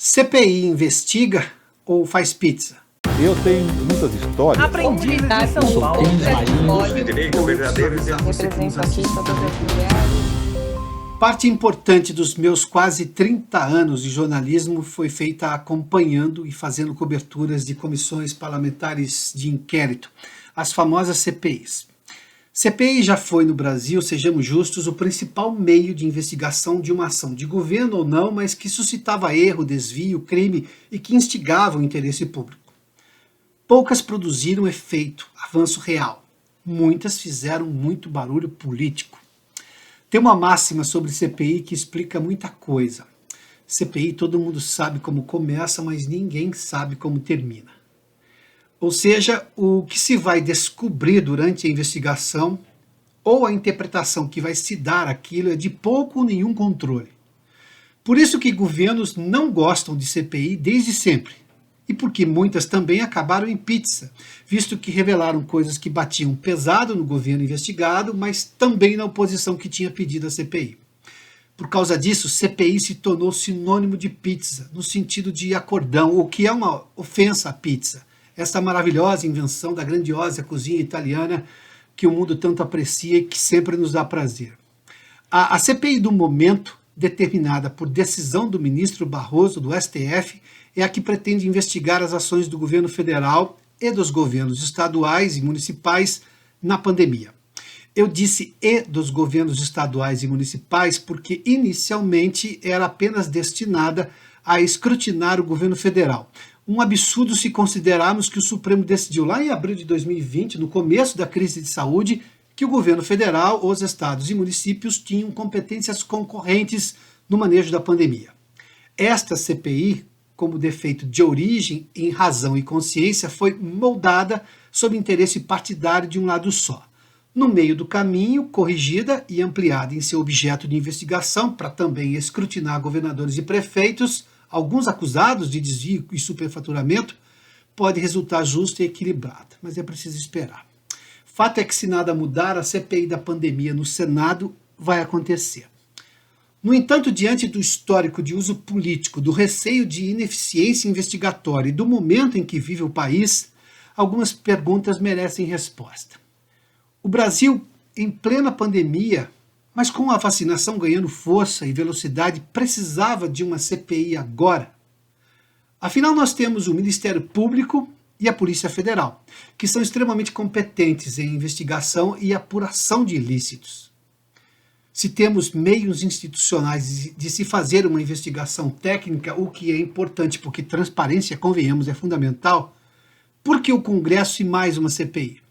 CPI investiga ou faz pizza? Eu tenho muitas histórias. Aprendi em São Paulo. Represento aqui todas as mulheres. Parte importante dos meus quase 30 anos de jornalismo foi feita acompanhando e fazendo coberturas de comissões parlamentares de inquérito, as famosas CPIs. CPI já foi no Brasil, sejamos justos, o principal meio de investigação de uma ação de governo ou não, mas que suscitava erro, desvio, crime e que instigava o interesse público. Poucas produziram efeito, avanço real. Muitas fizeram muito barulho político. Tem uma máxima sobre CPI que explica muita coisa. CPI todo mundo sabe como começa, mas ninguém sabe como termina. Ou seja, o que se vai descobrir durante a investigação ou a interpretação que vai se dar àquilo é de pouco ou nenhum controle. Por isso que governos não gostam de CPI desde sempre. E porque muitas também acabaram em pizza, visto que revelaram coisas que batiam pesado no governo investigado, mas também na oposição que tinha pedido a CPI. Por causa disso, CPI se tornou sinônimo de pizza, no sentido de acordão, o que é uma ofensa à pizza. Essa maravilhosa invenção da grandiosa cozinha italiana que o mundo tanto aprecia e que sempre nos dá prazer. A CPI do momento, determinada por decisão do ministro Barroso do STF, é a que pretende investigar as ações do governo federal e dos governos estaduais e municipais na pandemia. Eu disse "e dos governos estaduais e municipais" porque inicialmente era apenas destinada a escrutinar o governo federal. Um absurdo se considerarmos que o Supremo decidiu lá em abril de 2020, no começo da crise de saúde, que o governo federal, os estados e municípios tinham competências concorrentes no manejo da pandemia. Esta CPI, como defeito de origem em razão e consciência, foi moldada sob interesse partidário de um lado só. No meio do caminho, corrigida e ampliada em seu objeto de investigação para também escrutinar governadores e prefeitos, alguns acusados de desvio e superfaturamento, pode resultar justa e equilibrada, mas é preciso esperar. Fato é que se nada mudar, a CPI da pandemia no Senado vai acontecer. No entanto, diante do histórico de uso político, do receio de ineficiência investigatória e do momento em que vive o país, algumas perguntas merecem resposta. O Brasil, em plena pandemia, mas com a vacinação ganhando força e velocidade, precisava de uma CPI agora? Afinal, nós temos o Ministério Público e a Polícia Federal, que são extremamente competentes em investigação e apuração de ilícitos. Se temos meios institucionais de se fazer uma investigação técnica, o que é importante porque transparência, convenhamos, é fundamental, por que o Congresso e mais uma CPI?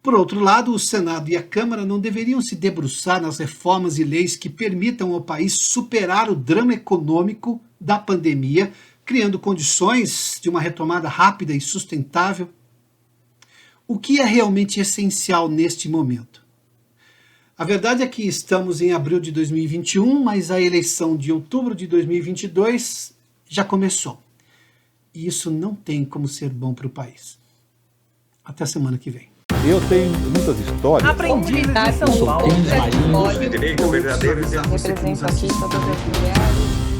Por outro lado, o Senado e a Câmara não deveriam se debruçar nas reformas e leis que permitam ao país superar o drama econômico da pandemia, criando condições de uma retomada rápida e sustentável? O que é realmente essencial neste momento? A verdade é que estamos em abril de 2021, mas a eleição de outubro de 2022 já começou. E isso não tem como ser bom para o país. Até semana que vem. Eu tenho muitas histórias. Aprendi em São Paulo. Represento aqui todas as mulheres.